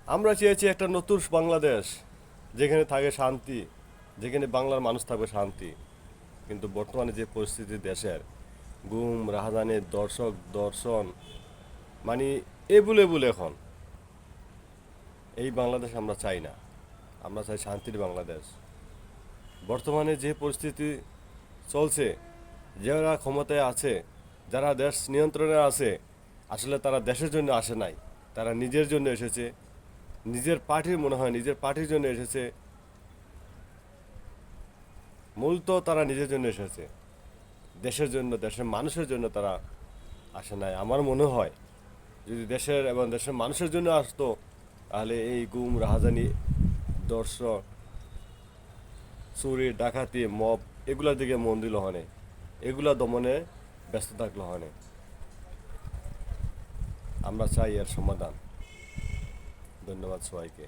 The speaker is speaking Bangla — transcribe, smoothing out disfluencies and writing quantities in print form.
আমরা চেয়েছি একটা নতুন বাংলাদেশ, যেখানে থাকে শান্তি, যেখানে বাংলার মানুষ থাকবে শান্তি। কিন্তু বর্তমানে যে পরিস্থিতি দেশের, গুম রাহাজানি দর্শন, মানে এবুলেবুল এখন। এই বাংলাদেশ আমরা চাই না, আমরা চাই শান্তির বাংলাদেশ। বর্তমানে যে পরিস্থিতি চলছে, যারা ক্ষমতায় আছে, যারা দেশ নিয়ন্ত্রণে আছে, আসলে তারা দেশের জন্য আসে নাই, তারা নিজের জন্য এসেছে। নিজের পার্টির মনে হয় নিজের পার্টির জন্য এসেছে। মূলত তারা নিজের জন্য এসেছে, দেশের জন্য, দেশের মানুষের জন্য তারা আসে নাই। আমার মনে হয় যদি দেশের এবং দেশের মানুষের জন্য আসতো, তাহলে এই গুম রাহাজানি, দর্শন, চুরি ডাকাতি, মব, এগুলার দিকে মন দিল হনে, এগুলা দমনে ব্যস্ত থাকলো হনে। আমরা চাই এর সমাধান। ধন্যবাদ সবাইকে।